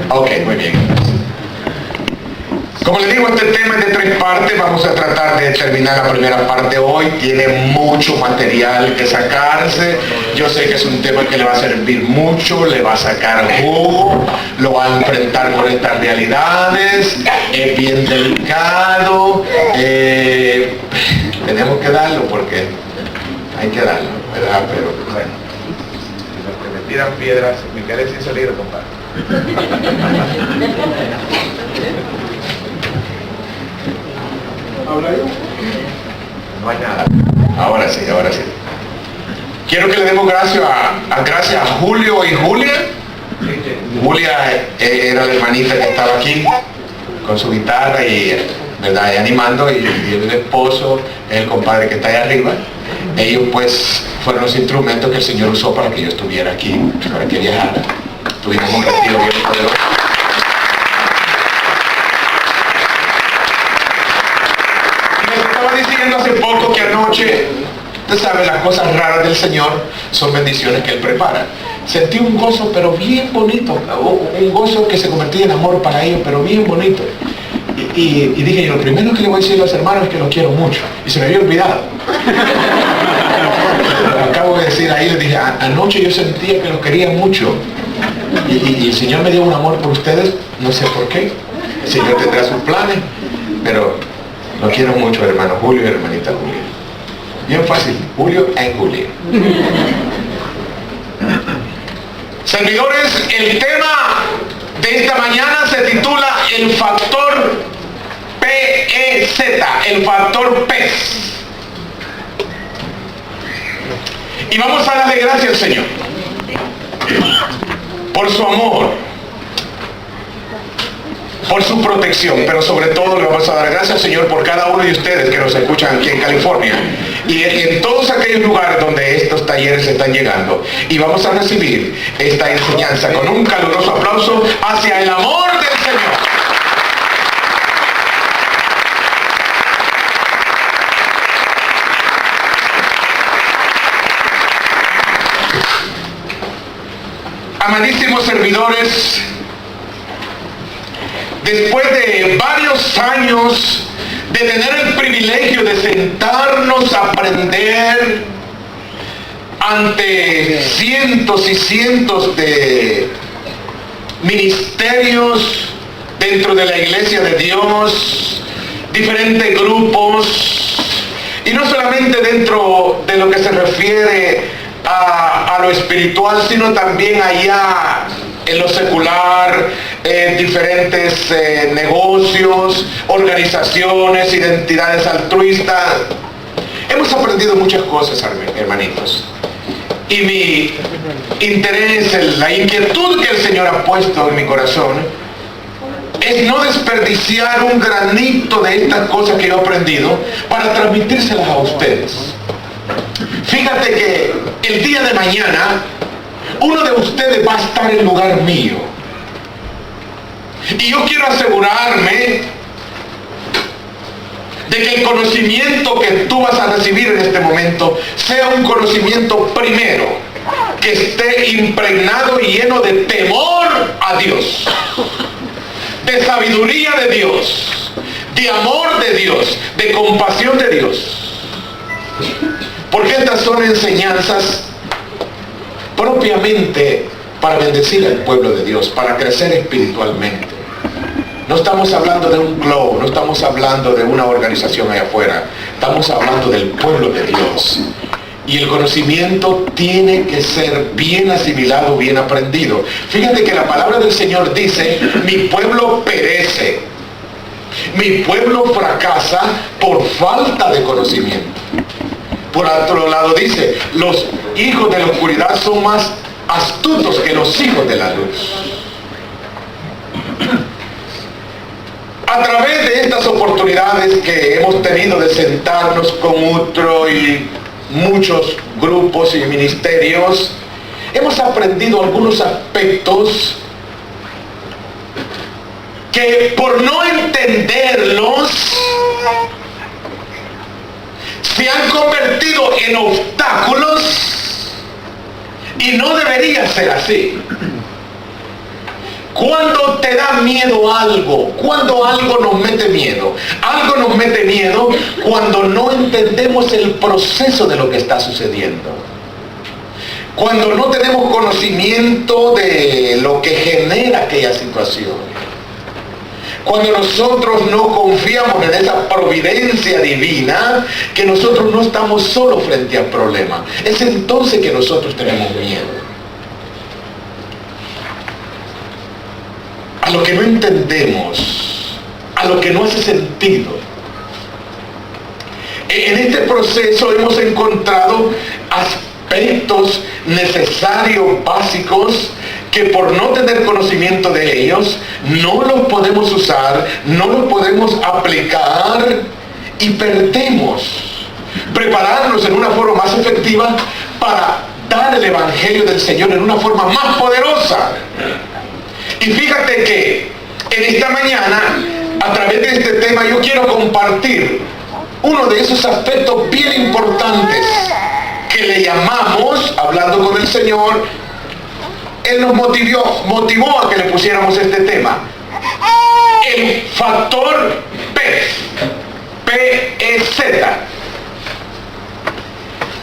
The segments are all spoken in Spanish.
Ok, muy bien. Como les digo, este tema es de 3 partes. Vamos a tratar de terminar la primera parte hoy. Tiene mucho material que sacarse. Yo sé que es un tema que le va a servir mucho, le va a sacar jugo, lo va a enfrentar con estas realidades. Es bien delicado. Tenemos que darlo porque hay que darlo, ¿verdad? Pero bueno, los que me tiran piedras, me quedé sin salir, compadre. No hay nada. Ahora sí, ahora sí. Quiero que le demos gracias a Julio y Julia. Julia era la hermanita que estaba aquí con su guitarra y, ¿verdad?, y animando, y el esposo, el compadre que está ahí arriba. Ellos pues fueron los instrumentos que el Señor usó para que yo estuviera aquí, para que viajara. Tuvimos un retiro bien poderoso. Diciendo hace poco que anoche, usted sabe, las cosas raras del Señor son bendiciones que Él prepara. Sentí un gozo pero bien bonito, un gozo que se convertía en amor para ellos, pero bien bonito. Y dije, lo primero que le voy a decir a los hermanos es que los quiero mucho. Y se me había olvidado. Lo acabo de decir ahí, les dije, anoche yo sentía que los quería mucho. Y el Señor me dio un amor por ustedes, no sé por qué. El Señor tendrá sus planes, pero lo quiero mucho, hermano Julio y hermanita Julia. Bien fácil, Julio y Julia. Servidores, el tema de esta mañana se titula el factor PEZ, el factor pez. Y vamos a darle gracias al Señor por su amor, por su protección, pero sobre todo le vamos a dar gracias al Señor por cada uno de ustedes que nos escuchan aquí en California y en todos aquellos lugares donde estos talleres están llegando. Y vamos a recibir esta enseñanza con un caluroso aplauso hacia el amor del Señor. Amadísimos servidores, después de varios años de tener el privilegio de sentarnos a aprender ante cientos y cientos de ministerios dentro de la Iglesia de Dios, diferentes grupos, y no solamente dentro de lo que se refiere a lo espiritual, sino también allá en lo secular, diferentes negocios, organizaciones, identidades altruistas. Hemos aprendido muchas cosas, hermanitos. Y mi interés, la inquietud que el Señor ha puesto en mi corazón es no desperdiciar un granito de estas cosas que yo he aprendido para transmitírselas a ustedes. Fíjate que el día de mañana uno de ustedes va a estar en lugar mío. Y yo quiero asegurarme de que el conocimiento que tú vas a recibir en este momento sea un conocimiento primero que esté impregnado y lleno de temor a Dios, de sabiduría de Dios, de amor de Dios, de compasión de Dios. Porque estas son enseñanzas propiamente para bendecir al pueblo de Dios, para crecer espiritualmente. No estamos hablando de un club, no estamos hablando de una organización allá afuera, estamos hablando del pueblo de Dios. Y el conocimiento tiene que ser bien asimilado, bien aprendido. Fíjate que la palabra del Señor dice, mi pueblo perece, mi pueblo fracasa por falta de conocimiento. Por otro lado dice, los hijos de la oscuridad son más astutos que los hijos de la luz. A través de estas oportunidades que hemos tenido de sentarnos con otro y muchos grupos y ministerios, hemos aprendido algunos aspectos que por no entenderlos se han convertido en obstáculos y no debería ser así. Cuando te da miedo algo, cuando algo nos mete miedo, algo nos mete miedo cuando no entendemos el proceso de lo que está sucediendo. Cuando no tenemos conocimiento de lo que genera aquella situación. Cuando nosotros no confiamos en esa providencia divina, que nosotros no estamos solos frente al problema. Es entonces que nosotros tenemos miedo. A lo que no entendemos, a lo que no hace sentido. En este proceso hemos encontrado aspectos necesarios, básicos, que por no tener conocimiento de ellos, no los podemos usar, no los podemos aplicar y perdemos prepararnos en una forma más efectiva para dar el Evangelio del Señor en una forma más poderosa. Y fíjate que en esta mañana, a través de este tema, yo quiero compartir uno de esos aspectos bien importantes que le llamamos, hablando con el Señor, Él nos motivó a que le pusiéramos este tema. El factor PEZ.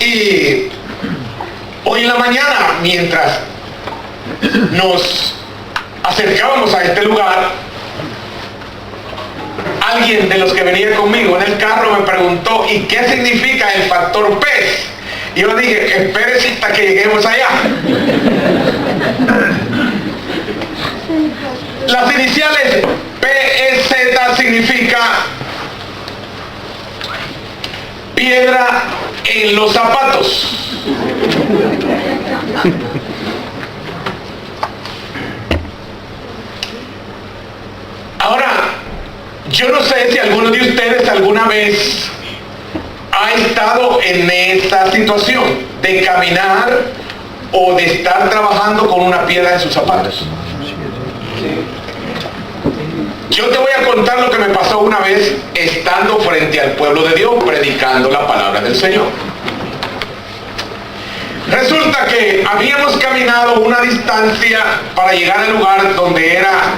Y hoy en la mañana, mientras nos acercábamos a este lugar, alguien de los que venía conmigo en el carro me preguntó, ¿y qué significa el factor P? Y yo dije, espérese hasta que lleguemos allá. Las iniciales PEZ significa piedra en los zapatos. Ahora, yo no sé si alguno de ustedes alguna vez ha estado en esta situación de caminar o de estar trabajando con una piedra en sus zapatos. Yo te voy a contar lo que me pasó una vez estando frente al pueblo de Dios predicando la palabra del Señor. Resulta que habíamos caminado una distancia para llegar al lugar donde era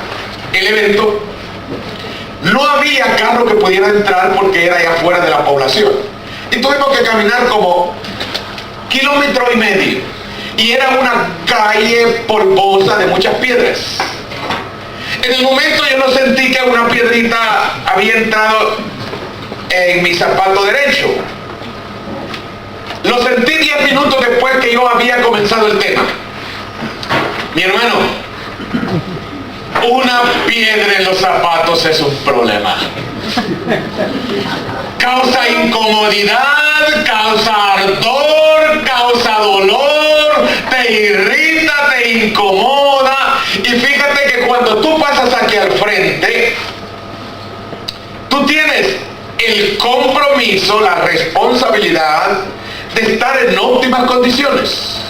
el evento. No había carro que pudiera entrar porque era allá afuera de la población. Y tuvimos que caminar como 1,5 kilómetros. Y era una calle polvosa de muchas piedras. En el momento yo no sentí que una piedrita había entrado en mi zapato derecho. Lo sentí 10 minutos después que yo había comenzado el tema. Mi hermano, una piedra en los zapatos es un problema. Causa incomodidad, causa ardor, causa dolor, te irrita, te incomoda. Y fíjate que cuando tú pasas aquí al frente, tú tienes el compromiso, la responsabilidad de estar en óptimas condiciones.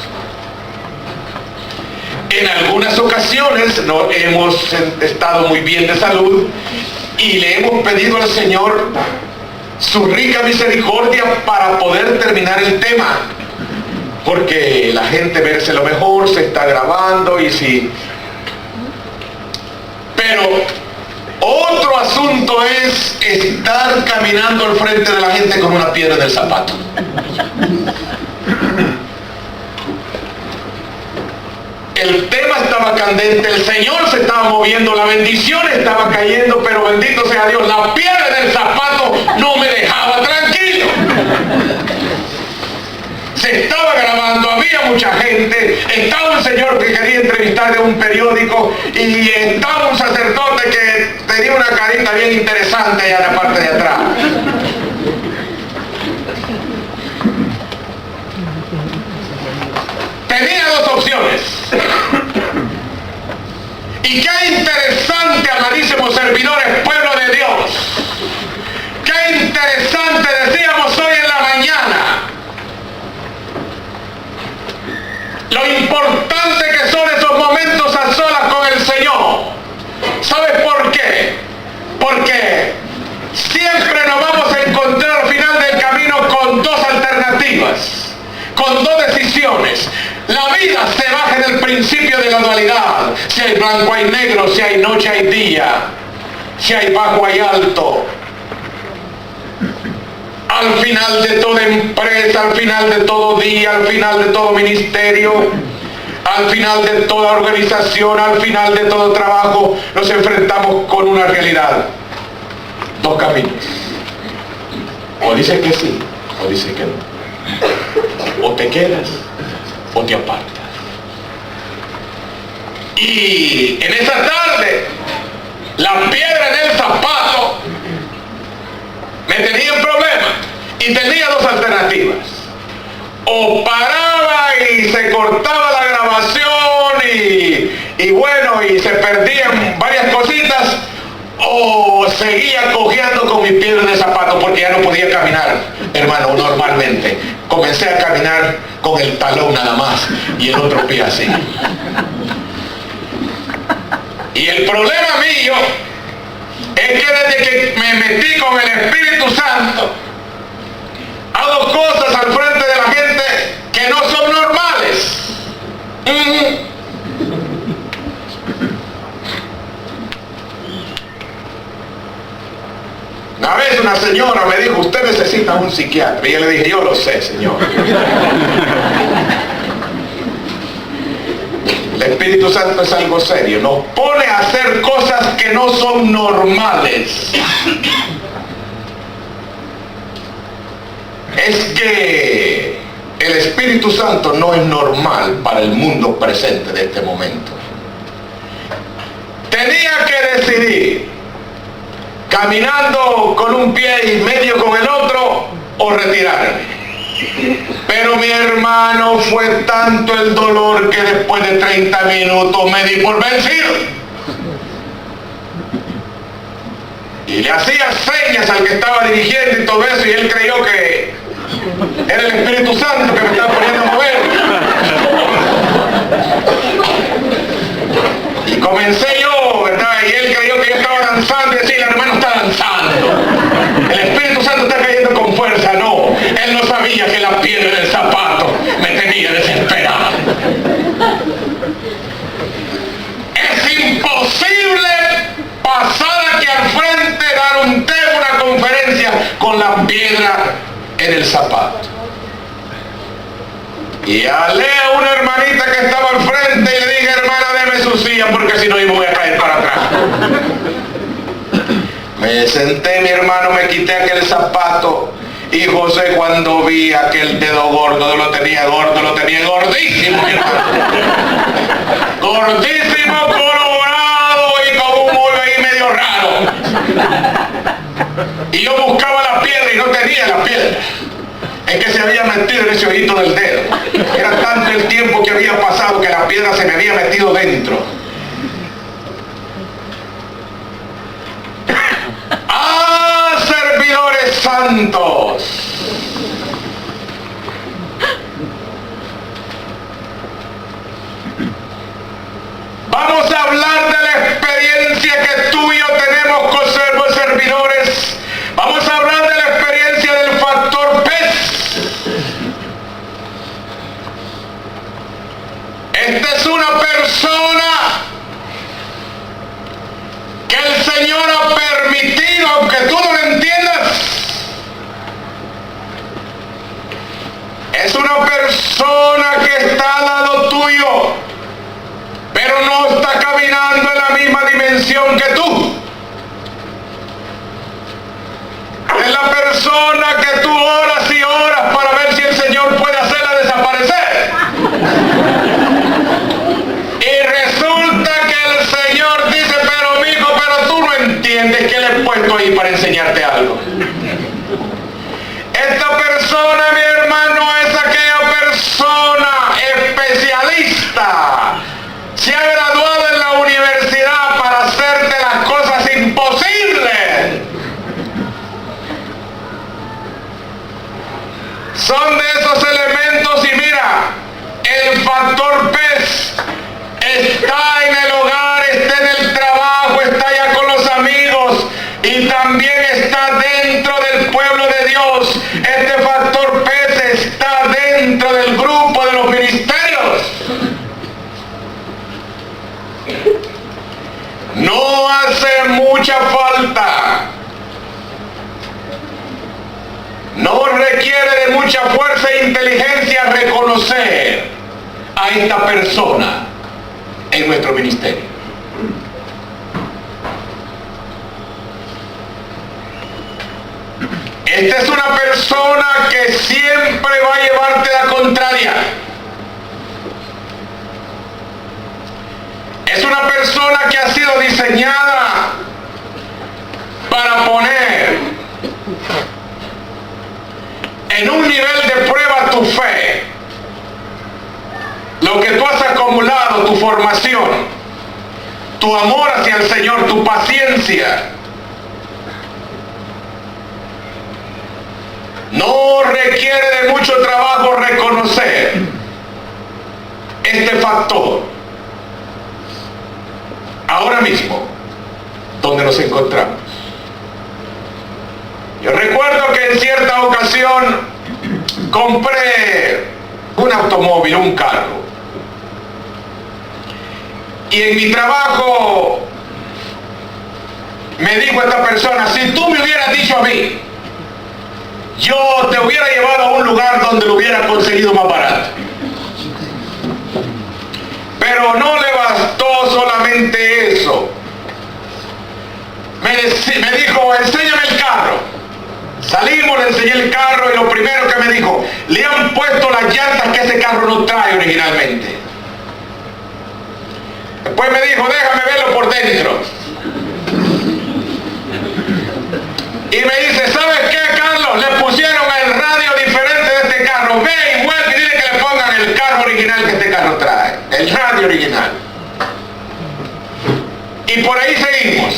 En algunas ocasiones no hemos estado muy bien de salud y le hemos pedido al Señor su rica misericordia para poder terminar el tema, porque la gente merece lo mejor, se está grabando y sí. Pero otro asunto es estar caminando al frente de la gente con una piedra en el zapato. El tema estaba candente, el Señor se estaba moviendo, la bendición estaba cayendo, pero bendito sea Dios, la piedra del zapato no me dejaba tranquilo. Se estaba grabando, había mucha gente, estaba un señor que quería entrevistar de un periódico y estaba un sacerdote que tenía una carita bien interesante allá en la parte de atrás. Tenía dos opciones. Y qué interesante, amadísimos servidores, pueblo de Dios. Qué interesante, decíamos hoy en la mañana. Lo importante que son esos momentos a solas con el Señor. ¿Sabes por qué? Porque siempre nos vamos a encontrar al final del camino con dos alternativas, con dos decisiones. La La vida se baja en el principio de la dualidad. Si hay blanco hay negro, si hay noche hay día, si hay bajo hay alto. Al final de toda empresa, al final de todo día, al final de todo ministerio, al final de toda organización, al final de todo trabajo, nos enfrentamos con una realidad. Dos caminos. O dices que sí, o dices que no. O te quedas, o te apartas. Y en esa tarde, la piedra en el zapato me tenía un problema. Y tenía dos alternativas. O paraba y se cortaba la grabación y bueno, y se perdían varias cositas, o seguía cojeando con mi piedra en el zapato porque ya no podía caminar, hermano, normalmente. Comencé a caminar con el talón nada más y el otro pie así. Y el problema mío es que desde que me metí con el Espíritu Santo, hago cosas al frente de la gente que no son normales. Una vez una señora me dijo, usted necesita un psiquiatra. Y yo le dije, yo lo sé, señor. El Espíritu Santo es algo serio. Nos pone a hacer cosas que no son normales. Es que el Espíritu Santo no es normal para el mundo presente de este momento. Tenía que decidir, caminando con un pie y medio con el otro, o retirarme. Pero mi hermano, fue tanto el dolor que después de 30 minutos me di por vencido. Y le hacía señas al que estaba dirigiendo y todo eso, y él creyó que era el Espíritu Santo que me estaba poniendo a mover. Y comencé yo, ¿verdad? Y él creyó que yo estaba danzando y decía, el hermano está danzando. El Espíritu Santo está cayendo con fuerza. No, él no sabía que la piedra del zapato me tenía desesperado. Es imposible pasar aquí al frente, dar un tema, una conferencia con la piedra en el zapato. Y hablé a una hermanita que estaba al frente y le dije, hermana, deme su silla porque si no yo me voy a caer para atrás. Me senté, mi hermano, me quité aquel zapato y José, cuando vi aquel dedo gordo, lo tenía gordísimo, mi hermano. Gordísimo, colorado y con un molo ahí medio raro. Y yo buscaba la piedra y no tenía la piedra. Es que se había metido en ese ojito del dedo. Era tanto el tiempo que había pasado que la piedra se me había metido dentro. ¡Ah, servidores santos! Vamos a hablar de la experiencia que tú y yo tenemos con servidores. Vamos a hablar de la experiencia del factor pez. Esta es una persona que el Señor ha permitido, aunque tú no lo entiendas, es una persona que está al lado tuyo, pero no está caminando en la misma dimensión que tú. Es la persona que tú oras y oras para ver si el Señor puede hacerla desaparecer. Y resulta que el Señor dice, pero mijo, pero tú no entiendes que le he puesto ahí para enseñarte algo. Esta persona, mi hermano, es aquella persona especialista. Se ha graduado en la universidad para hacerte las cosas imposibles. No hace mucha falta. No requiere de mucha fuerza e inteligencia reconocer a esta persona en nuestro ministerio. Esta es una persona que siempre va a llevarte la contraria. Es una persona que ha sido diseñada para poner en un nivel de prueba tu fe, lo que tú has acumulado, tu formación, tu amor hacia el Señor, tu paciencia. No requiere de mucho trabajo reconocer este factor. Ahora mismo, donde nos encontramos. Yo recuerdo que en cierta ocasión compré un automóvil, un carro. Y en mi trabajo me dijo esta persona, si tú me hubieras dicho a mí, yo te hubiera llevado a un lugar donde lo hubiera conseguido más barato. Pero no le bastó solamente eso. Me dijo, enséñame el carro. Salimos, le enseñé el carro y lo primero que me dijo, le han puesto las llantas que ese carro no trae originalmente. Después me dijo, déjame verlo por dentro. Y me dice, ¿sabes qué, Carlos? Le pusieron el radio diferente de este carro. Ve y vuelve y dile que le pongan el carro original que este carro trae. El radio original. Y por ahí seguimos.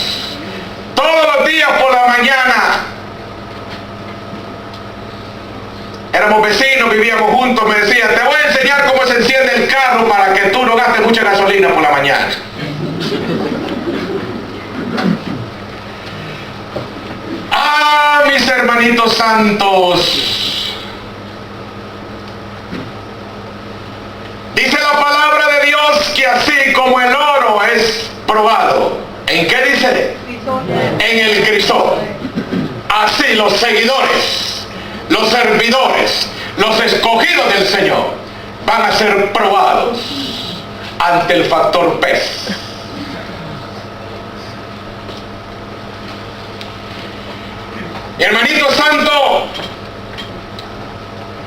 Todos los días por la mañana. Éramos vecinos, vivíamos juntos. Me decía, te voy a enseñar cómo se enciende el carro para que tú no gastes mucha gasolina por la mañana. Ah, mis hermanitos santos. Dice la palabra de Dios que así como el oro es probado. ¿En qué dice? En el crisol. Así los seguidores, los servidores, los escogidos del Señor van a ser probados ante el factor pez. Mi hermanito santo,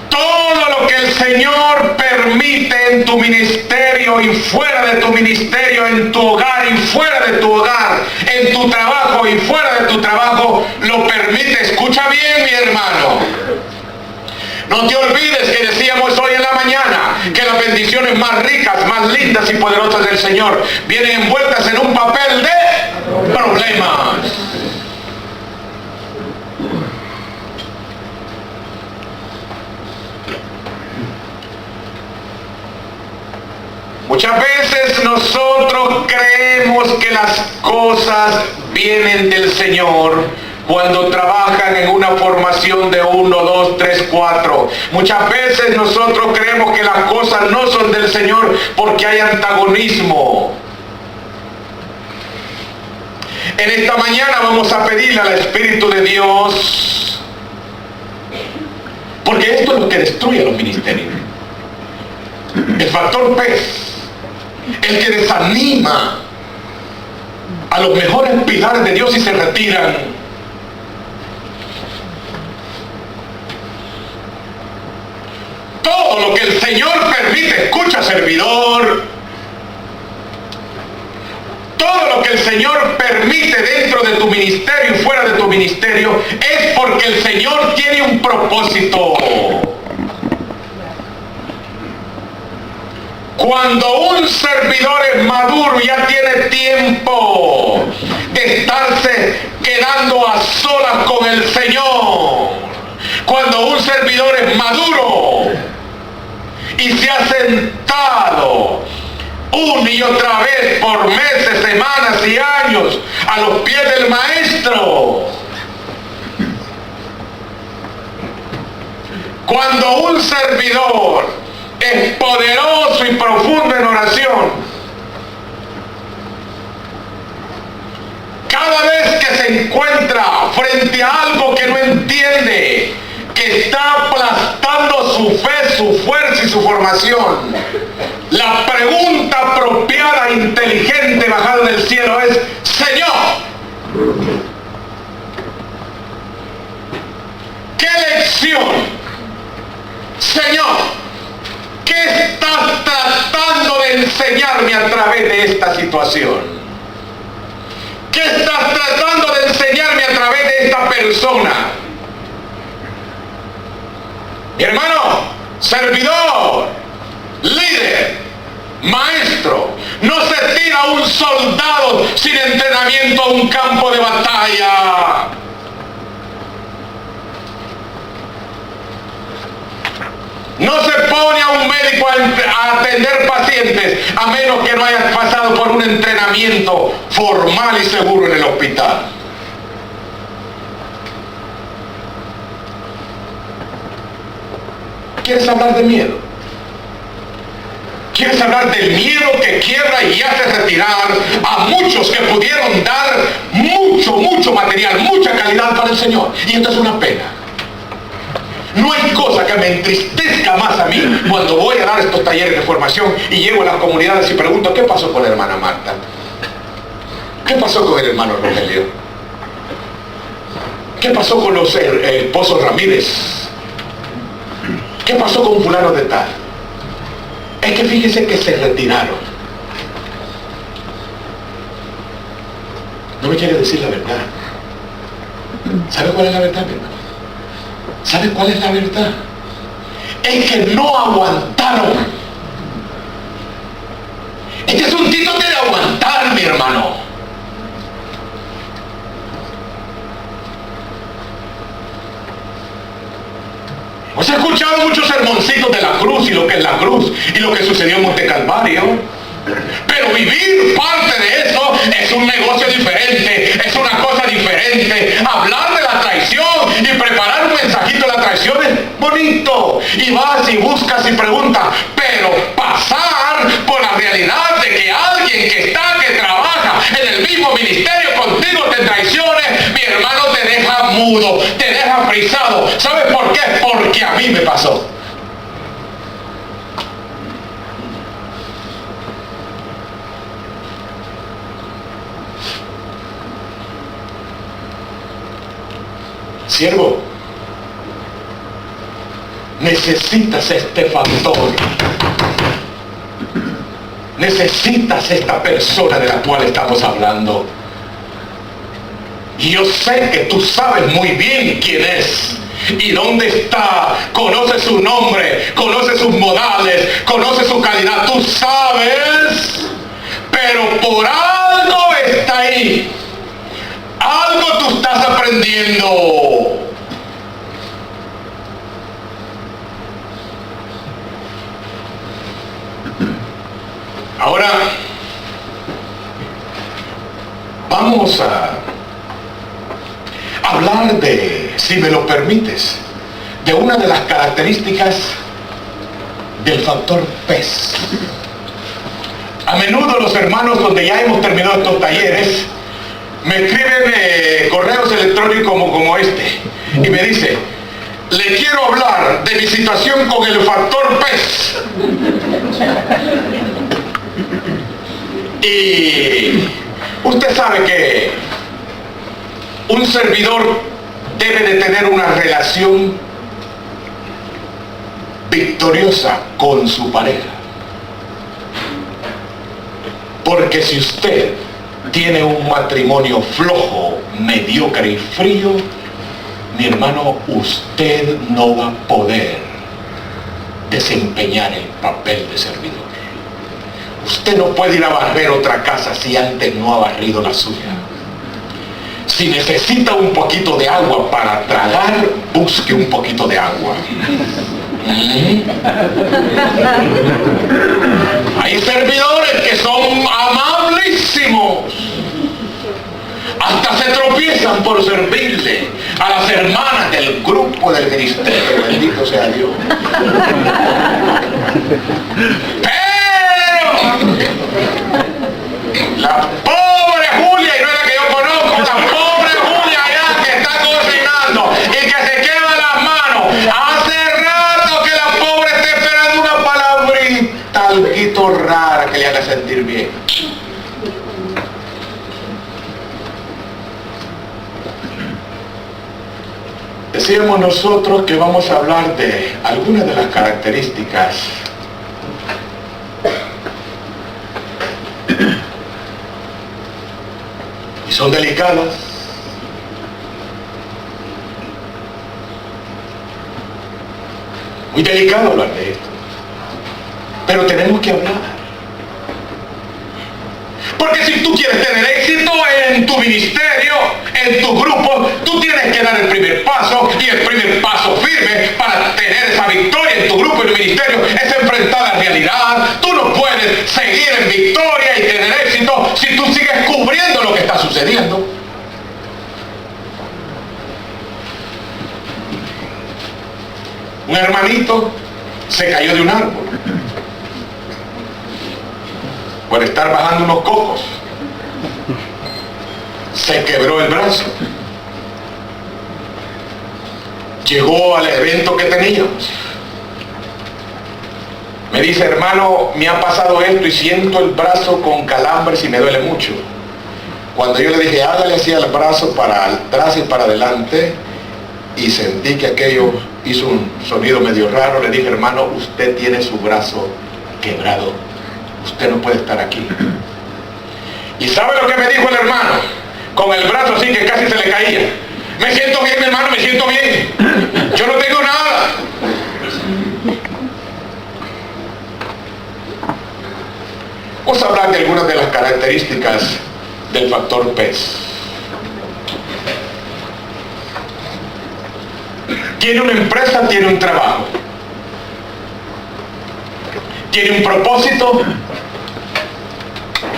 todo lo que el Señor permite en tu ministerio y fuera de tu ministerio, en tu hogar y fuera de tu hogar, en tu trabajo y fuera de tu trabajo, lo permite. Escucha bien, mi hermano. No te olvides que decíamos hoy en la mañana que las bendiciones más ricas, más lindas y poderosas del Señor vienen envueltas en un papel de problemas. Muchas veces nosotros creemos que las cosas vienen del Señor cuando trabajan en una formación de 1, 2, 3, 4. Muchas veces nosotros creemos que las cosas no son del Señor porque hay antagonismo. En esta mañana vamos a pedirle al Espíritu de Dios, porque esto es lo que destruye los ministerios. El factor pez, el que desanima a los mejores pilares de Dios y se retiran. Todo lo que el Señor permite, escucha, servidor, todo lo que el Señor permite dentro de tu ministerio y fuera de tu ministerio es porque el Señor tiene un propósito. Cuando un servidor es maduro, ya tiene tiempo de estarse quedando a solas con el Señor. Cuando un servidor es maduro y se ha sentado una y otra vez por meses, semanas y años a los pies del Maestro. Cuando un servidor es poderoso y profundo en oración, encuentra frente a algo que no entiende, que está aplastando su fe, su fuerza y su formación, la pregunta apropiada, inteligente, bajada del cielo es: Señor, ¿qué lección? Señor, ¿qué estás tratando de enseñarme a través de esta situación? ¿Qué estás tratando de enseñarme a través de esta persona? Mi hermano, servidor, líder, maestro, no se tira un soldado sin entrenamiento a un campo de batalla. No se pone a un médico a atender pacientes a menos que no haya pasado por un entrenamiento formal y seguro en el hospital. ¿Quieres hablar de miedo? ¿Quieres hablar del miedo que quiebra y hace retirar a muchos que pudieron dar mucho material, mucha calidad para el Señor? Y esto es una pena. No hay cosa que me entristezca más a mí cuando voy a dar estos talleres de formación y llego a las comunidades y pregunto: ¿qué pasó con la hermana Marta? ¿Qué pasó con el hermano Rogelio? ¿Qué pasó con los esposos Ramírez? ¿Qué pasó con fulano de tal? Es que fíjese que se retiraron. No me quiere decir la verdad. ¿Sabe cuál es la verdad, mi hermano? ¿Sabe cuál es la verdad? Es que no aguantaron. Este es un título de aguantar, mi hermano. Os he escuchado muchos sermoncitos de la cruz y lo que es la cruz y lo que sucedió en Monte Calvario. Pero vivir parte de eso es un negocio diferente, es una cosa diferente. Hablar de la traición y preparar un mensajito de la traición es bonito. Y vas y buscas y preguntas, pero pasar por la realidad de que alguien que trabaja en el mismo ministerio contigo te traicione, mi hermano, te deja mudo, te deja frisado. ¿Sabes por qué? Porque a mí me pasó. Siervo, necesitas este factor. Necesitas esta persona de la cual estamos hablando. Y yo sé que tú sabes muy bien quién es y dónde está. Conoces su nombre, conoces sus modales, conoces su calidad. Tú sabes, pero por algo está ahí. Algo tú estás aprendiendo. Ahora, vamos a hablar de, si me lo permites, de una de las características del factor pez. A menudo los hermanos, donde ya hemos terminado estos talleres, me escriben correos electrónicos como este y me dice: le quiero hablar de mi situación con el factor pez. Y usted sabe que un servidor debe de tener una relación victoriosa con su pareja. Porque si usted tiene un matrimonio flojo, mediocre y frío, mi hermano, usted no va a poder desempeñar el papel de servidor. Usted no puede ir a barrer otra casa si antes no ha barrido la suya. Si necesita un poquito de agua para tragar, busque un poquito de agua. Hay servidores que son amabilísimos, hasta se tropiezan por servirle a las hermanas del grupo del ministerio. Bendito sea Dios. Pero la pobre Julia, y no es la que yo conozco, la pobre Julia que le haga sentir bien. Decíamos nosotros que vamos a hablar de algunas de las características y son delicadas. Muy delicado hablar de esto, pero tenemos que hablar. Porque si tú quieres tener éxito en tu ministerio, en tu grupo, tú tienes que dar el primer paso, y el primer paso firme para tener esa victoria en tu grupo y en tu ministerio es enfrentar la realidad. Tú no puedes seguir en victoria y tener éxito si tú sigues cubriendo lo que está sucediendo. Un hermanito se cayó de un árbol por estar bajando unos cocos. Se quebró el brazo. Llegó al evento que teníamos. Me dice, hermano, me ha pasado esto y siento el brazo con calambres y me duele mucho. Cuando yo le dije, hágale así al brazo para atrás y para adelante, y sentí que aquello hizo un sonido medio raro, le dije, hermano, usted tiene su brazo quebrado. Usted no puede estar aquí. ¿Y sabe lo que me dijo el hermano? Con el brazo así que casi se le caía. Me siento bien, mi hermano, me siento bien. Yo no tengo nada. Vamos a hablar de algunas de las características del factor pez. Tiene una empresa, tiene un trabajo. Tiene un propósito,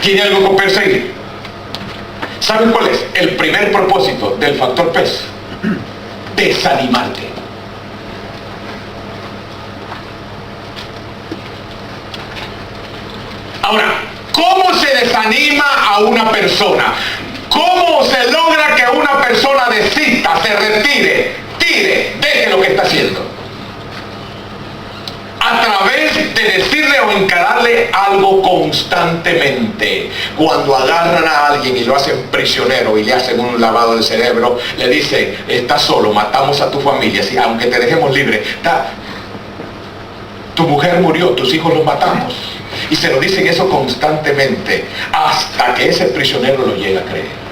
tiene algo que perseguir. ¿Saben cuál es el primer propósito del factor pez? Desanimarte. Ahora, ¿cómo se desanima a una persona? ¿Cómo se logra que una persona desista, se retire, deje lo que está haciendo? A través de decirle o encararle algo constantemente. Cuando agarran a alguien y lo hacen prisionero y le hacen un lavado de cerebro, le dicen, estás solo, matamos a tu familia, sí, aunque te dejemos libre. Tu mujer murió, tus hijos los matamos. Y se lo dicen eso constantemente, hasta que ese prisionero lo llega a creer.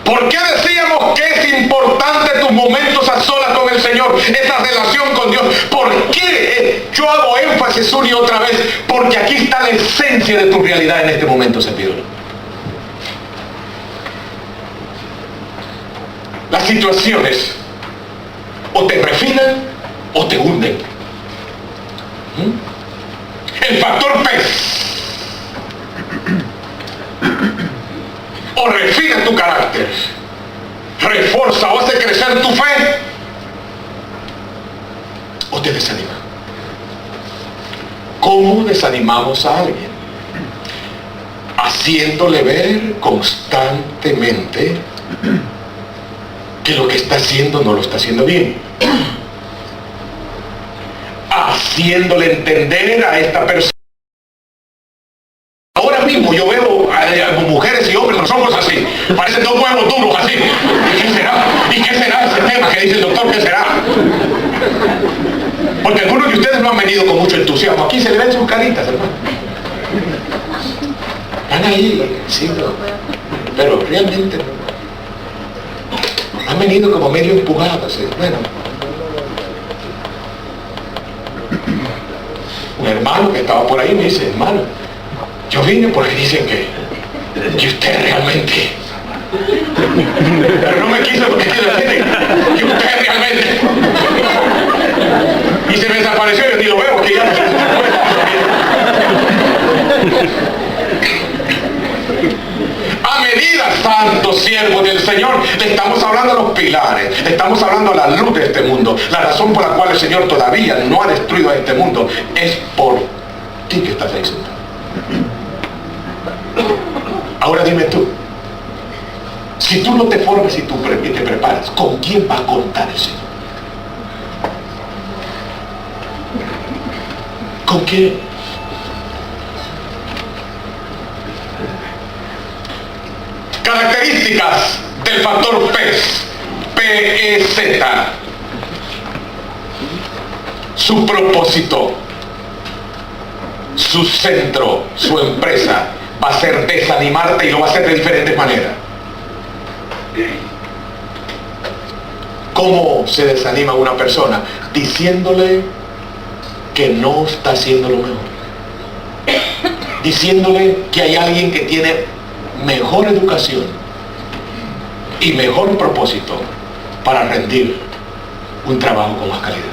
¿Por qué decíamos que es importante tus momentos a solas con el Señor? Esa relación con Dios. ¿Por qué yo hago énfasis una y otra vez? Porque aquí está la esencia de tu realidad en este momento, servidor. Las situaciones o te refinan o te hunden. El factor pez o refina tu carácter, refuerza o hace crecer tu fe, o te desanima. ¿Cómo desanimamos a alguien? Haciéndole ver constantemente que lo que está haciendo no lo está haciendo bien. Haciéndole entender a esta persona. Ahora mismo yo veo a mujeres y hombres con los ojos así, parecen dos huevos duros así. ¿Y qué será? ¿Y qué será ese tema que dice el doctor? ¿Qué será? Porque algunos de ustedes no han venido con mucho entusiasmo. Aquí se le ven sus caritas, hermano. Están ahí, sí, pero realmente han venido como medio empujados, ¿sí? Bueno, un hermano que estaba por ahí me dice, hermano, yo vine porque dicen que usted realmente, pero no me quiso porque quiero decir que usted realmente, y se me desapareció y yo ni lo veo porque ya no se a medida, santo siervo del Señor, le estamos hablando a los pilares, le estamos hablando a la luz de este mundo. La razón por la cual el Señor todavía no ha destruido a este mundo es por ti que estás ahí sentado. Ahora dime tú, si tú no te formas y tú te preparas, ¿con quién va a contar el Señor? ¿Con quién? Características del factor PEZ. PEZ. Su propósito, su centro, su empresa va a ser desanimarte, y lo va a hacer de diferentes maneras. ¿Cómo se desanima una persona? Diciéndole que no está haciendo lo mejor. Diciéndole que hay alguien que tiene mejor educación y mejor propósito para rendir un trabajo con más calidad.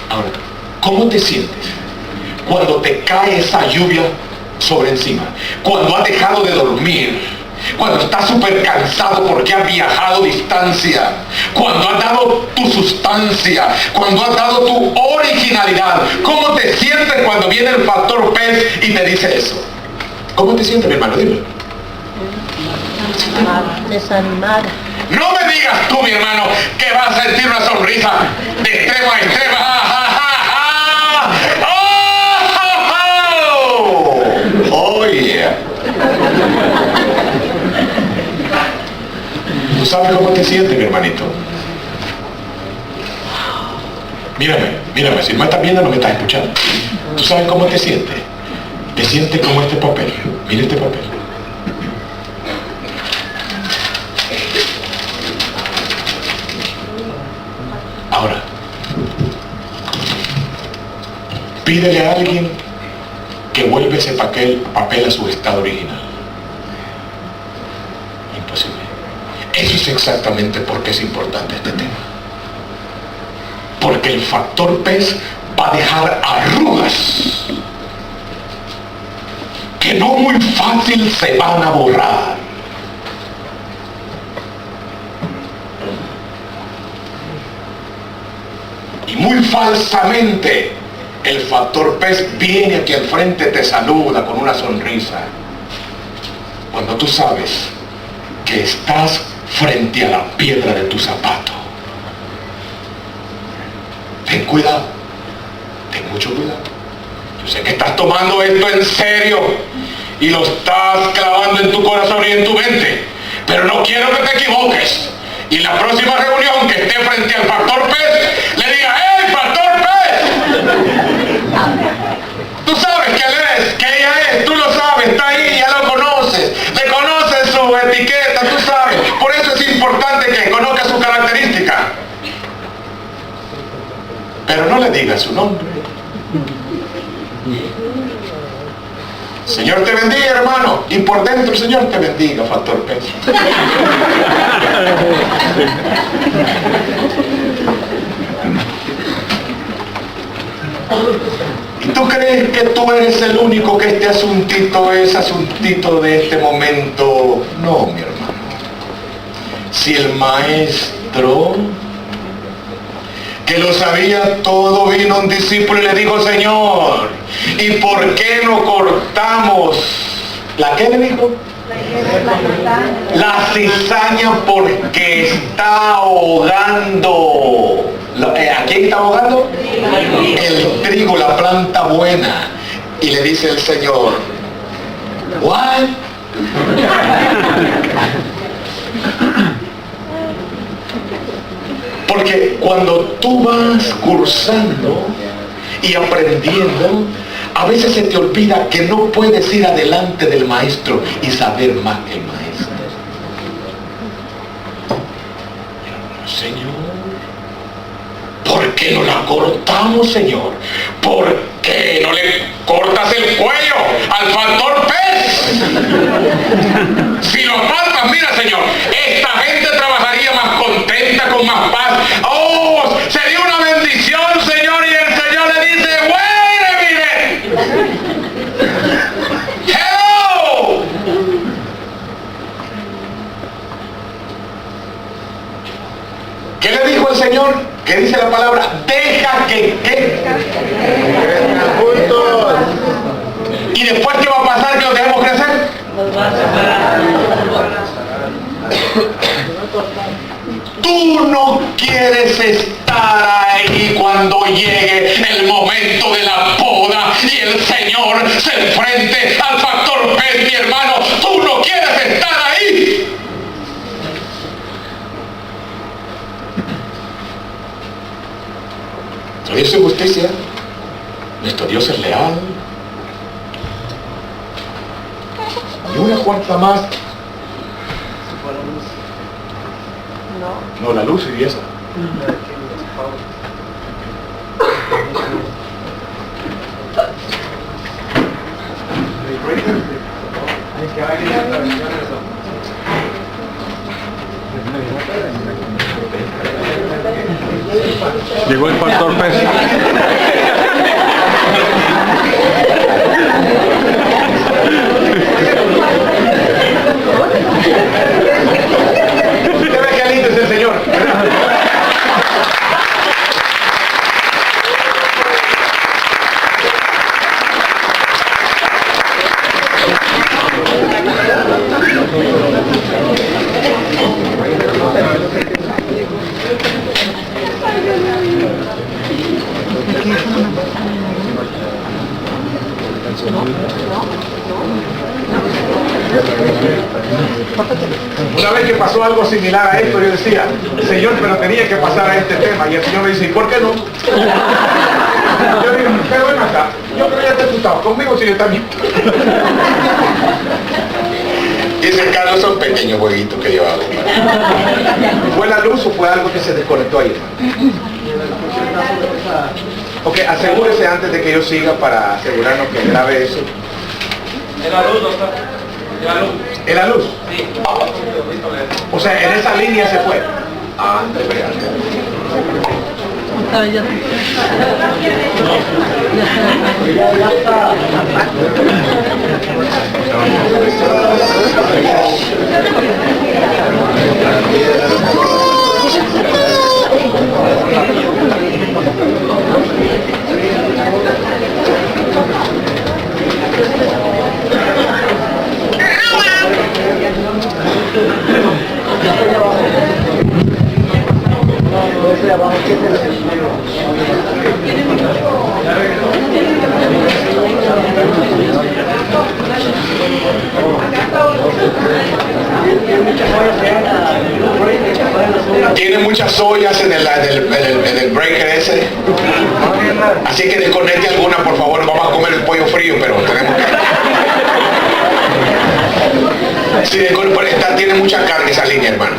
Ahora, ¿cómo te sientes cuando te cae esa lluvia sobre encima? Cuando has dejado de dormir, cuando estás súper cansado porque has viajado distancia, cuando has dado tu sustancia, cuando has dado tu originalidad. ¿Cómo te sientes cuando viene el factor PEZ y te dice eso? ¿Cómo te sientes, mi hermano? Dime. Desanimado. No me digas tú, mi hermano, que vas a sentir una sonrisa de extremo a extremo. ¡Oh, yeah! ¿Tú sabes cómo te sientes, mi hermanito? Mírame, si no me estás viendo, no me estás escuchando. ¿Tú sabes cómo te sientes? Te sientes como este papel. Mira este papel. Ahora, pídele a alguien que vuelva ese papel a su estado original. Imposible. Eso es exactamente por qué es importante este tema. Porque el factor PEZ va a dejar arrugas que no muy fácil se van a borrar. Y muy falsamente el factor PEZ viene aquí al frente, te saluda con una sonrisa, cuando tú sabes que estás frente a la piedra de tu zapato. Ten cuidado, ten mucho cuidado. Yo sé que estás tomando esto en serio y lo estás clavando en tu corazón y en tu mente, pero no quiero que te equivoques. Y en la próxima reunión que esté frente al factor PEZ, le diga: ¡Hey, factor PEZ! Tú sabes que él es, que ella es, tú lo sabes, está ahí, ya lo conoces, le conoces su etiqueta, tú sabes. Por eso es importante que conozcas su característica. Pero no le digas su nombre. Señor te bendiga, hermano. Y por dentro el Señor te bendiga, factor PEZ. ¿Y tú crees que tú eres el único que este asuntito es asuntito de este momento? No, mi hermano. Si el maestro, que lo sabía todo, vino un discípulo y le dijo: Señor, ¿y por qué no cortamos? ¿La qué le dijo? La cizaña, porque está ahogando. ¿A quién está ahogando? El trigo, la planta buena. Y le dice el Señor: ¿what? Porque cuando tú vas cursando y aprendiendo, a veces se te olvida que no puedes ir adelante del maestro y saber más que el maestro. Señor, ¿por qué no la cortamos, Señor? ¿Por qué no le cortas el cuello al factor PEZ? Si lo matas, mira, Señor, esta gente trabajaría más contenta, con más paz. ¡Oh! Sería una bendición, Señor. Y el Señor le dice: ¡wait a minute! ¡Hello! ¿Qué le dijo el Señor? ¿Qué dice la palabra? Deja que juntos. ¿Y después qué va a pasar? ¿Que los dejemos crecer? Tú no quieres el momento de la poda y el Señor se enfrente al factor pez, mi hermano, tú no quieres estar ahí. Nuestro Dios es justicia, nuestro Dios es leal. Y una cuarta más. No, la luz y esa. Llegó el factor pez. Usted ve qué lindo es el Señor. Una vez que pasó algo similar a esto, yo decía, Señor, pero tenía que pasar a este tema. Y el Señor me dice, ¿y por qué no? Yo digo, pero ven acá, yo creo que ya tú estabas conmigo, si yo también. Dice Carlos, son pequeños jueguitos que yo hago. ¿Fue la luz o fue algo que se desconectó ahí? Ok, asegúrese antes de que yo siga para asegurarnos que grabe eso. En la luz, doctor. En la luz. ¿En la luz? Sí. O sea, en esa línea se fue. Ah, Tiene muchas ollas en el breaker ese. Así que desconecte alguna, por favor. Vamos a comer el pollo frío, pero tenemos que... Sí, tiene mucha carga esa línea, hermano.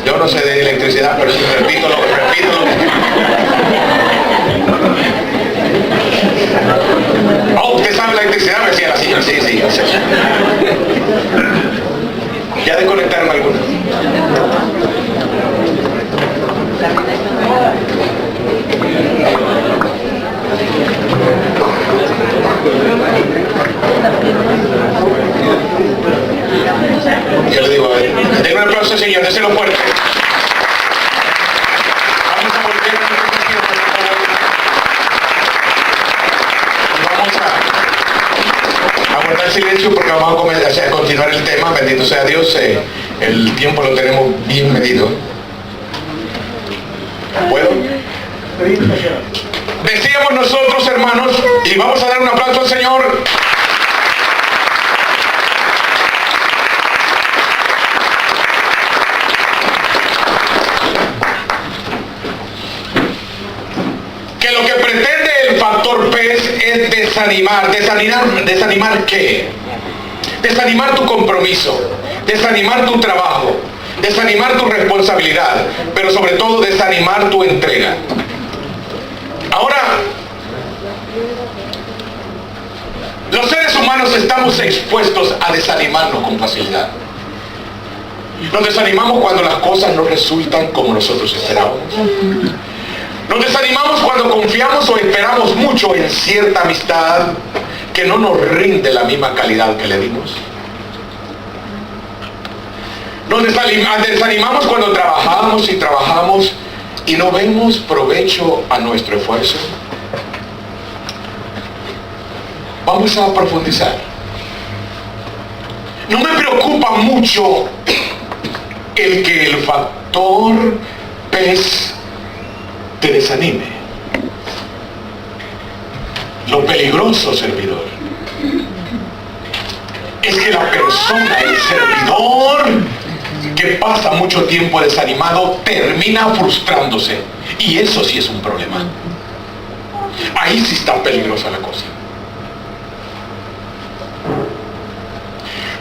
Yo no sé de electricidad, pero repito lo Oh, ¿usted sabe la electricidad? Me decía la señora. Sí, yo sé. Ya desconectaron algunas. Yo le digo, a ver, denle un aplauso, señor, déselo fuerte. Vamos a volver a nuestro sitio, por favor. Vamos a guardar silencio porque vamos a continuar el tema. Bendito sea Dios, el tiempo lo tenemos bien medido. ¿Puedo? Decíamos nosotros, hermanos, y vamos a dar un aplauso al Señor. Que lo que pretende el factor pez es desanimar. ¿Desanimar qué? Desanimar tu compromiso, desanimar tu trabajo, desanimar tu responsabilidad, pero sobre todo desanimar tu entrega. Ahora, los seres humanos estamos expuestos a desanimarnos con facilidad. Nos desanimamos cuando las cosas no resultan como nosotros esperábamos. Nos desanimamos cuando confiamos o esperamos mucho en cierta amistad que no nos rinde la misma calidad que le dimos. Nos desanimamos cuando trabajamos y no vemos provecho a nuestro esfuerzo. Vamos a profundizar. No me preocupa mucho el que el factor pez te desanime. Lo peligroso, servidor, es que la persona, el servidor, que pasa mucho tiempo desanimado, termina frustrándose. Y eso sí es un problema. Ahí sí está peligrosa la cosa.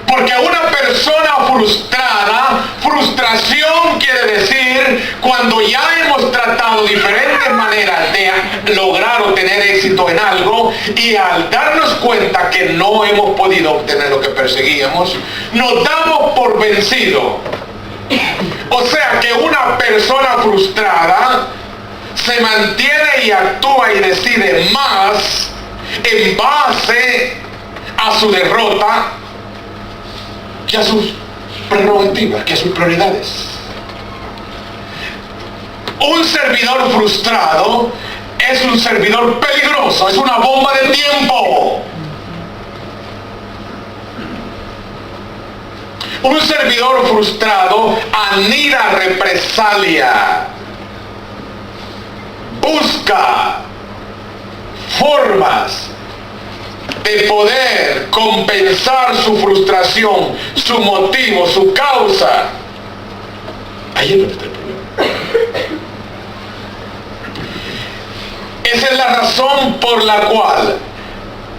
Porque una persona frustrada, frustración quiere decir cuando ya hemos tratado diferentes maneras de lograr o tener éxito en algo, y al darnos cuenta que no hemos podido obtener lo que perseguíamos, nos damos por vencido. O sea que una persona frustrada se mantiene y actúa y decide más en base a su derrota que a sus prerrogativas, que a sus prioridades. Un servidor frustrado es un servidor peligroso, es una bomba de tiempo. Un servidor frustrado anida represalia, busca formas de poder compensar su frustración, su motivo, su causa. Ahí es donde está el problema. Esa es la razón por la cual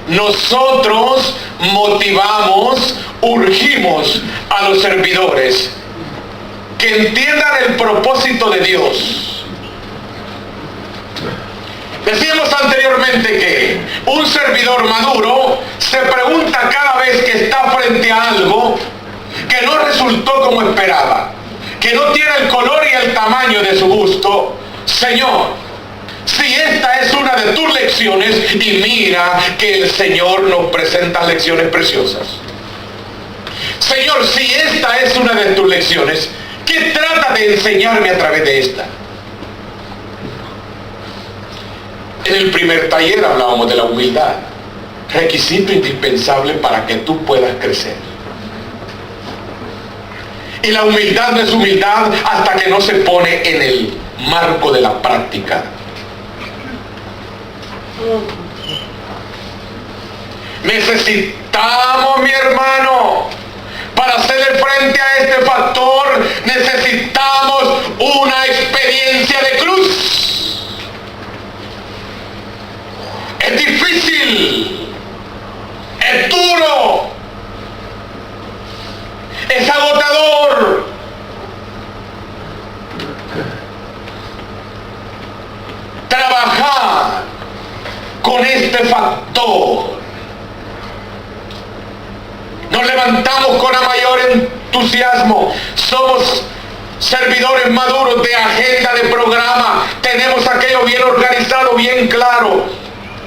nosotros motivamos, urgimos a los servidores que entiendan el propósito de Dios. Decíamos anteriormente que un servidor maduro se pregunta cada vez que está frente a algo que no resultó como esperaba, que no tiene el color y el tamaño de su gusto: Señor, si esta es una de tus lecciones, y mira que el Señor nos presenta lecciones preciosas. Señor, si esta es una de tus lecciones, ¿qué trata de enseñarme a través de esta? En el primer taller hablábamos de la humildad, requisito indispensable para que tú puedas crecer. Y la humildad no es humildad hasta que no se pone en el marco de la práctica. Necesitamos, mi hermano, para hacerle frente a este factor, necesitamos una experiencia de cruz. Es difícil, es duro, es agotador. Trabajar con este factor. Nos levantamos con la mayor entusiasmo. Somos servidores maduros de agenda, de programa. Tenemos aquello bien organizado, bien claro.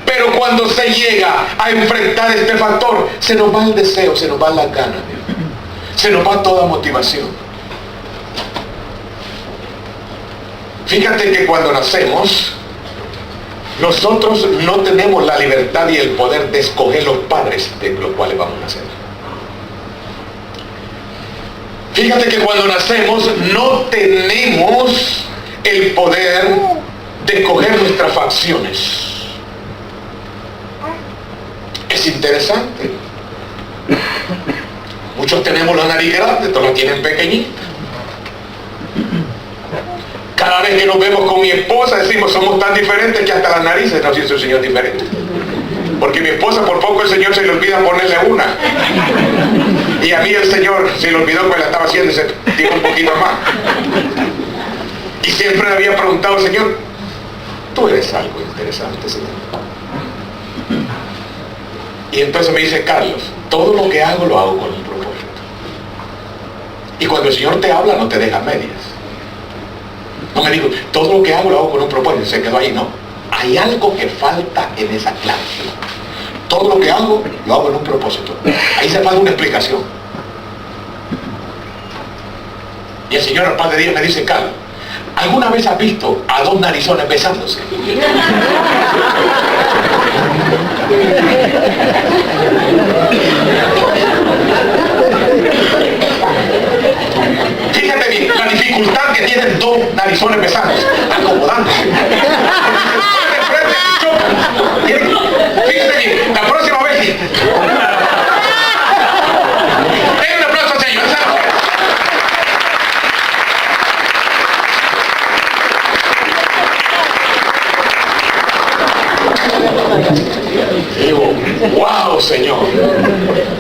Pero cuando se llega a enfrentar este factor, se nos va el deseo, se nos va la gana, se nos va toda motivación. Fíjate que cuando nacemos, nosotros no tenemos la libertad y el poder de escoger los padres de los cuales vamos a nacer. Fíjate que cuando nacemos no tenemos el poder de escoger nuestras facciones. Es interesante. Muchos tenemos la nariz grande, otros la tienen pequeñita. Cada vez que nos vemos con mi esposa decimos, somos tan diferentes que hasta las narices nos hizo el Señor diferente. Porque mi esposa, por poco el Señor se le olvida ponerle una. Y a mí el Señor se le olvidó que la estaba haciendo y se tiró un poquito más. Y siempre le había preguntado al Señor, tú eres algo interesante, Señor. Y entonces me dice, Carlos, todo lo que hago lo hago con un propósito. Y cuando el Señor te habla, no te deja medias. No me digo, todo lo que hago lo hago con un propósito. Se quedó ahí, no. Hay algo que falta en esa clase. Todo lo que hago, lo hago en un propósito. Ahí se falta una explicación. Y el Señor, el Padre de Dios, me dice, Carlos, ¿alguna vez has visto a dos narizones besándose? Fíjate bien, la dificultad que tienen dos narizones besándose, acomodándose. Fíjate Digo, wow, Señor,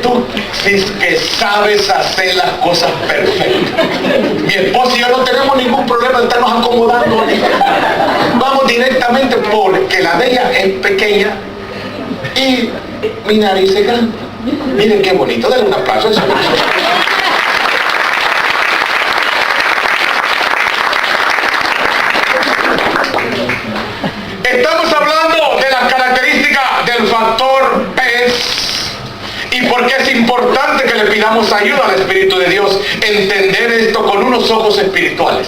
tú sí que sabes hacer las cosas perfectas. Mi esposo y yo no tenemos ningún problema de estarnos acomodando. Vamos directamente porque la de ella es pequeña y mi nariz es grande. Miren qué bonito, denle un aplauso a eso. Estamos hablando de las características del factor pez y por qué es importante que le pidamos ayuda al Espíritu de Dios, entender esto con unos ojos espirituales.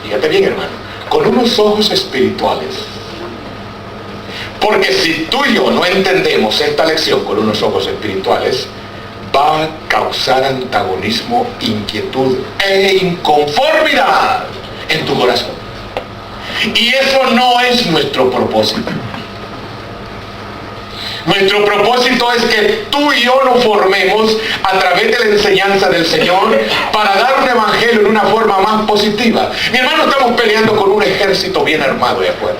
Fíjate bien, hermano, con unos ojos espirituales. Porque si tú y yo no entendemos esta lección con unos ojos espirituales, va a causar antagonismo, inquietud e inconformidad en tu corazón. Y eso no es nuestro propósito. Nuestro propósito es que tú y yo nos formemos a través de la enseñanza del Señor para dar un evangelio en una forma más positiva. Mi hermano, estamos peleando con un ejército bien armado allá afuera.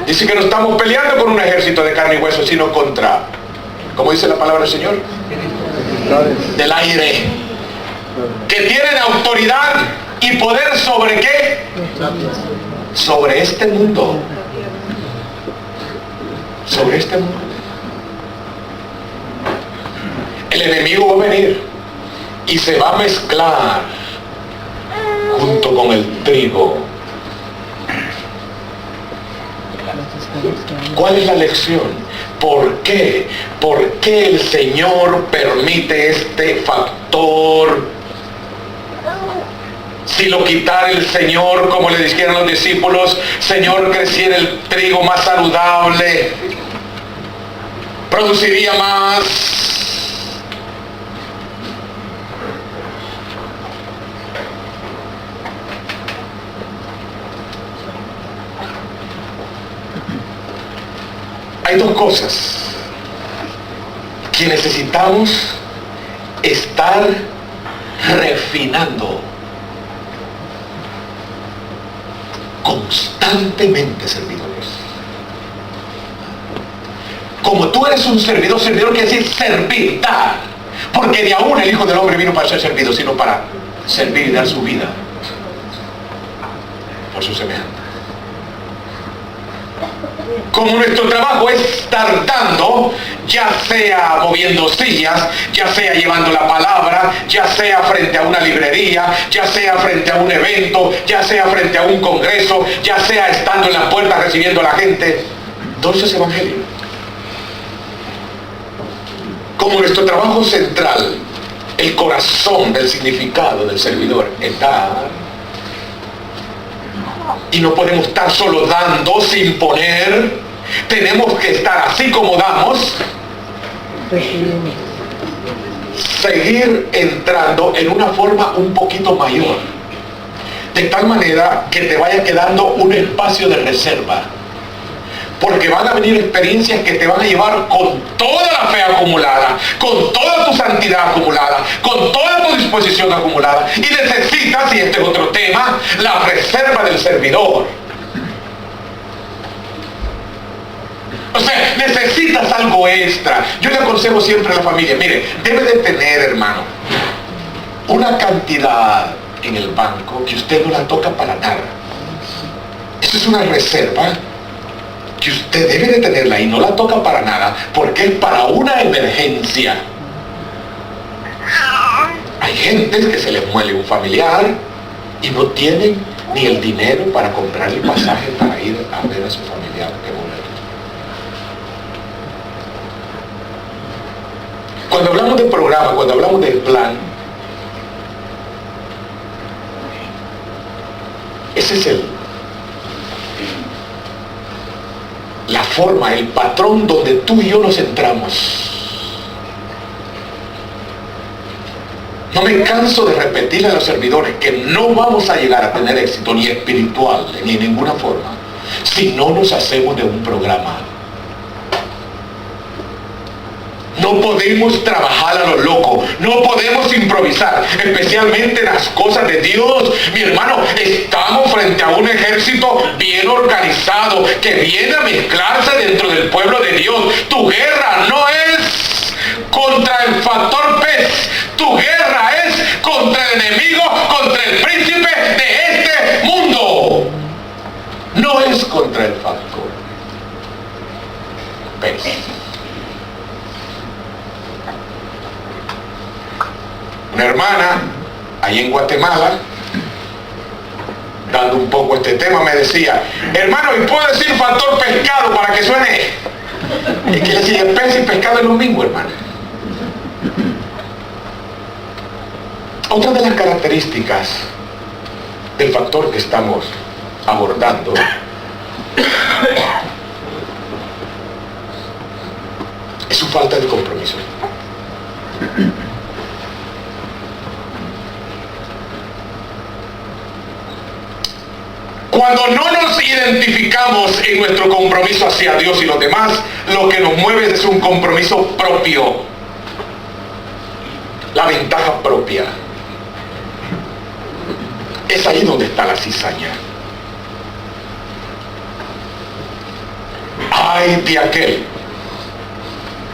Dice que no estamos peleando con un ejército de carne y hueso, sino contra, ¿cómo dice la palabra del Señor? Del aire. Que tienen autoridad y poder ¿sobre qué? Sobre este mundo. Sobre este mundo. El enemigo va a venir y se va a mezclar junto con el trigo. ¿Cuál es la lección? ¿Por qué? ¿Por qué el Señor permite este factor? Si lo quitara el Señor, como le dijeron los discípulos, Señor, creciera el trigo más saludable, produciría más. Hay dos cosas que necesitamos estar refinando constantemente, servidores. Como tú eres un servidor, servidor quiere decir servir, dar, porque de aún el Hijo del Hombre vino para ser servido, sino para servir y dar su vida por su semejante. Como nuestro trabajo es estar dando, ya sea moviendo sillas, ya sea llevando la palabra, ya sea frente a una librería, ya sea frente a un evento, ya sea frente a un congreso, ya sea estando en las puertas recibiendo a la gente, dulces evangelio. Como nuestro trabajo central, el corazón del significado del servidor es dar. Y no podemos estar solo dando sin poner. Tenemos que estar así como damos, seguir entrando en una forma un poquito mayor, de tal manera que te vaya quedando un espacio de reserva, porque van a venir experiencias que te van a llevar con toda la fe acumulada, con toda tu santidad acumulada, con toda tu disposición acumulada, y necesitas, y este es otro tema, la reserva del servidor. O sea, necesitas algo extra. Yo le aconsejo siempre a la familia, mire, debe de tener, hermano, una cantidad en el banco que usted no la toca para nada. Eso es una reserva que usted debe de tenerla y no la toca para nada, porque es para una emergencia. Hay gente que se les muere un familiar y no tienen ni el dinero para comprar el pasaje para ir a ver a su familiar que muere. Cuando hablamos de programa, cuando hablamos del plan, ese es la forma, el patrón donde tú y yo nos centramos. No me canso de repetirle a los servidores que no vamos a llegar a tener éxito ni espiritual ni en ninguna forma si no nos hacemos de un programa. No podemos trabajar a lo loco, no podemos improvisar, especialmente en las cosas de Dios. Mi hermano, estamos frente a un ejército bien organizado que viene a mezclarse dentro del pueblo de Dios. Tu guerra no es contra el factor pez, tu guerra es contra el enemigo, contra el príncipe de este mundo. No es contra el factor pez. Una hermana, ahí en Guatemala, dando un poco este tema, me decía, hermano, ¿y puedo decir factor pescado para que suene? Es que decir, pez y pescado es lo mismo, hermano. Otra de las características del factor que estamos abordando es su falta de compromiso. Cuando no nos identificamos en nuestro compromiso hacia Dios y los demás, lo que nos mueve es un compromiso propio, la ventaja propia. Es ahí donde está la cizaña. Ay de aquel,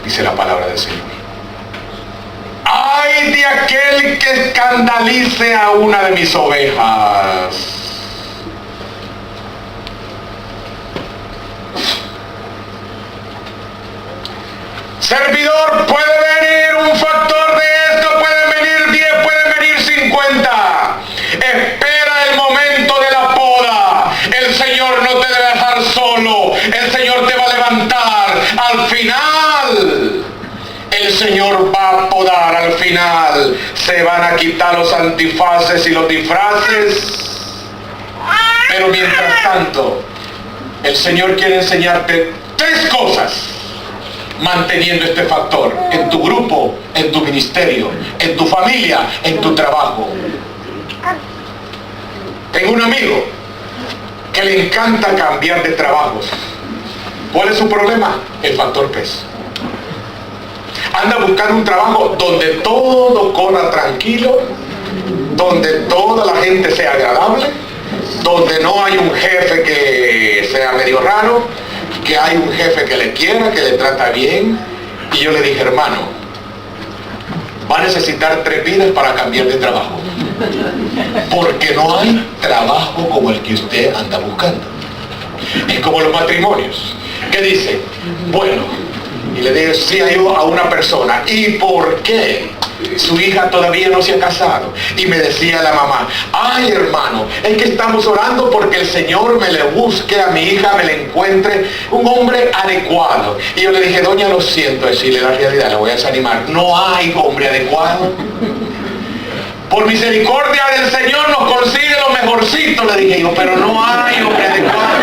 dice la palabra del Señor, ay de aquel que escandalice a una de mis ovejas. Servidor, puede venir un factor de esto, pueden venir 10, pueden venir 50. Espera el momento de la poda. El Señor no te debe dejar solo. El Señor te va a levantar. Al final, el Señor va a podar. Al final, se van a quitar los antifaces y los disfraces. Pero mientras tanto, el Señor quiere enseñarte 3 cosas. Manteniendo este factor en tu grupo, en tu ministerio, en tu familia, en tu trabajo. Tengo un amigo que le encanta cambiar de trabajos. ¿Cuál es su problema? El factor pez. Anda buscando un trabajo donde todo corra tranquilo, donde toda la gente sea agradable, donde no hay un jefe que sea medio raro, que hay un jefe que le quiera, que le trata bien. Y yo le dije, hermano, va a necesitar 3 vidas para cambiar de trabajo, porque no hay trabajo como el que usted anda buscando. Es como los matrimonios, que dice, bueno, y le digo sí a una persona, ¿y por qué su hija todavía no se ha casado? Y me decía la mamá, ay hermano, es que estamos orando porque el Señor me le busque a mi hija, me le encuentre un hombre adecuado. Y yo le dije, doña, lo siento decirle la realidad, le voy a desanimar, no hay hombre adecuado. Por misericordia del Señor nos consigue lo mejorcito, le dije yo, pero no hay hombre adecuado.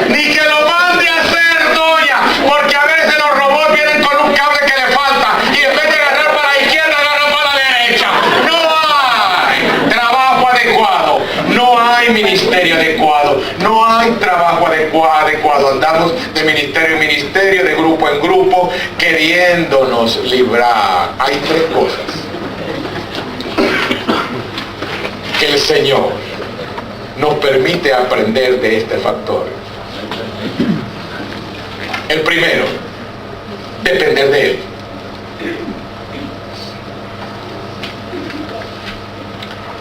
Ni que lo mande a hacer, doña, porque a veces los robots vienen con un cable que le falta y en vez de agarrar para la izquierda, agarran para la derecha. No hay trabajo adecuado, no hay ministerio adecuado, no hay trabajo adecuado. Andamos de ministerio en ministerio, de grupo en grupo, queriéndonos librar. Hay 3 cosas que el Señor nos permite aprender de este factor. El primero, depender de Él.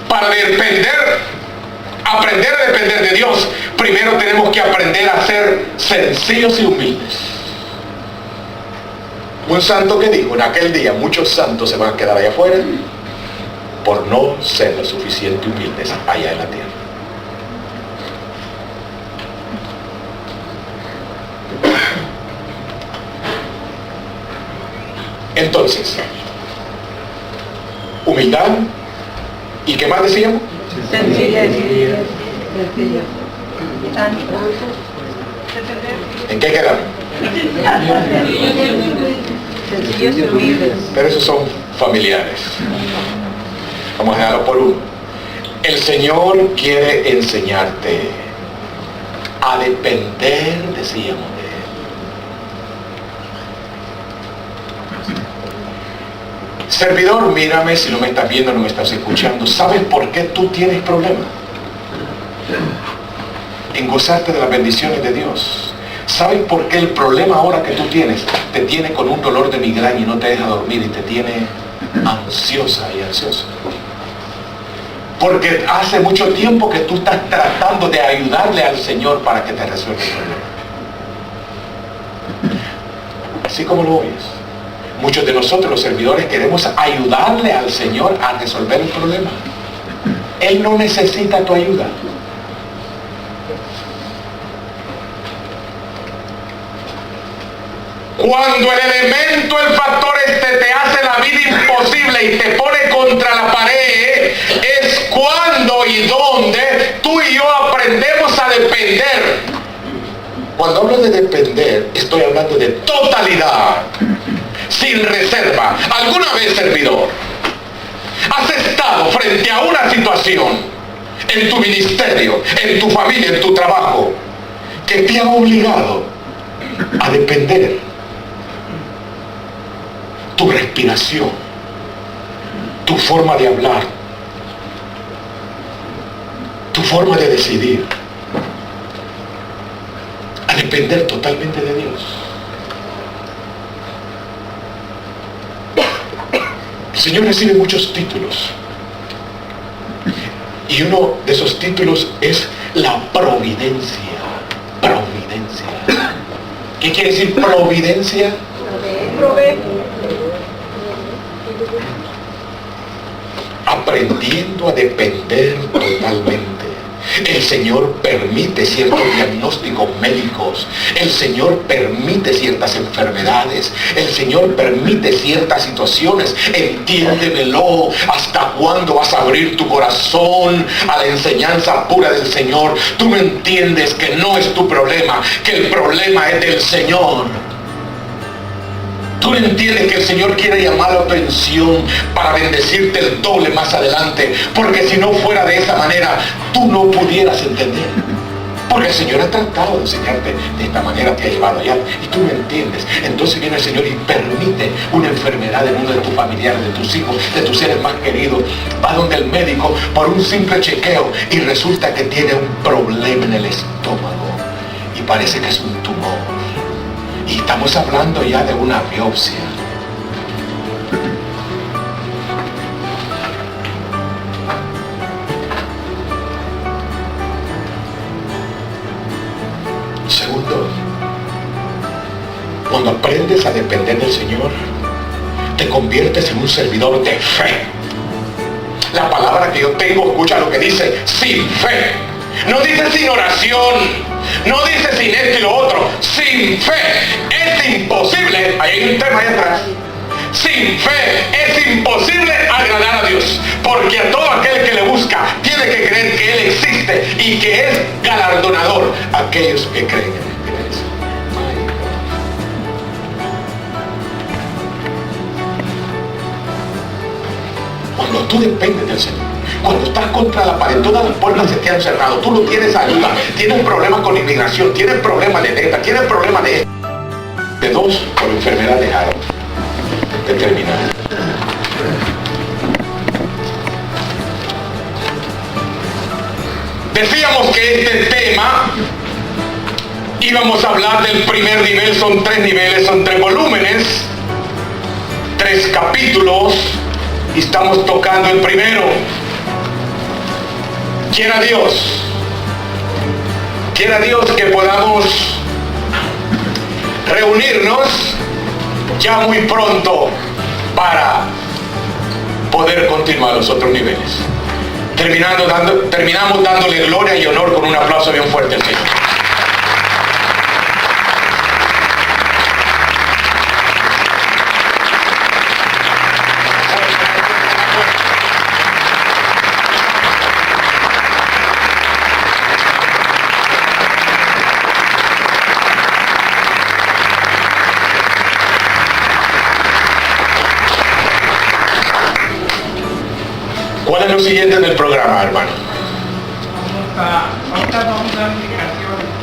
Para aprender a depender de Dios, primero tenemos que aprender a ser sencillos y humildes. Un santo que dijo, en aquel día muchos santos se van a quedar allá afuera por no ser lo suficiente humildes allá en la tierra. Entonces, humildad, ¿y qué más decíamos? Sencillez. ¿En qué quedamos? Sencillos y humildes. Pero esos son familiares. Vamos a dejarlo por uno. El Señor quiere enseñarte a depender, decíamos, de Él. Servidor, mírame, si no me estás viendo, no me estás escuchando. ¿Sabes por qué tú tienes problemas en gozarte de las bendiciones de Dios? ¿Sabes por qué el problema ahora que tú tienes te tiene con un dolor de migraña y no te deja dormir y te tiene ansiosa y ansioso? Porque hace mucho tiempo que tú estás tratando de ayudarle al Señor para que te resuelva el problema. Así como lo oyes. Muchos de nosotros, los servidores, queremos ayudarle al Señor a resolver el problema. Él no necesita tu ayuda. Cuando el elemento, el factor te hace la vida imposible y te pone contra la pared, es cuando y donde tú y yo aprendemos a depender. Cuando hablo de depender, estoy hablando de totalidad, sin reserva. ¿Alguna vez, servidor, has estado frente a una situación en tu ministerio, en tu familia, en tu trabajo, que te ha obligado a depender? Tu respiración, tu forma de hablar, tu forma de decidir, a depender totalmente de Dios. El Señor recibe muchos títulos y uno de esos títulos es la providencia. Providencia. ¿Qué quiere decir providencia? Aprendiendo a depender totalmente. El Señor permite ciertos diagnósticos médicos. El Señor permite ciertas enfermedades. El Señor permite ciertas situaciones. Entiéndemelo. ¿Hasta cuándo vas a abrir tu corazón a la enseñanza pura del Señor? Tú no entiendes que no es tu problema, que el problema es del Señor. Tú no entiendes que el Señor quiere llamar a tu atención para bendecirte el doble más adelante, porque si no fuera de esa manera, tú no pudieras entender. Porque el Señor ha tratado de enseñarte de esta manera, te ha llevado allá, y tú no entiendes. Entonces viene el Señor y permite una enfermedad en uno de tus familiares, de tus hijos, de tus seres más queridos. Va donde el médico por un simple chequeo y resulta que tiene un problema en el estómago y parece que es un tumor. Y estamos hablando ya de una biopsia. Segundo, cuando aprendes a depender del Señor, te conviertes en un servidor de fe. La palabra que yo tengo, escucha lo que dice, sin fe. No dice sin oración. No dice sin esto y lo otro, sin fe es imposible, ahí hay un tema ahí atrás, sin fe es imposible agradar a Dios, porque a todo aquel que le busca tiene que creer que Él existe y que es galardonador a aquellos que creen en Él. Cuando tú dependes del Señor, cuando estás contra la pared, todas las puertas se te han cerrado, tú no tienes ayuda, tienes problemas con inmigración, tienes problemas de deuda, tienes problemas de dos, por enfermedad dejada de terminar. Decíamos que este tema íbamos a hablar del primer nivel, son 3 niveles, son 3 volúmenes, 3 capítulos, y estamos tocando el primero. Quiera Dios que podamos reunirnos ya muy pronto para poder continuar los otros niveles. Terminamos dándole gloria y honor con un aplauso bien fuerte al Señor. ¿Cuál es lo siguiente del programa, hermano? Vamos a dar una indicación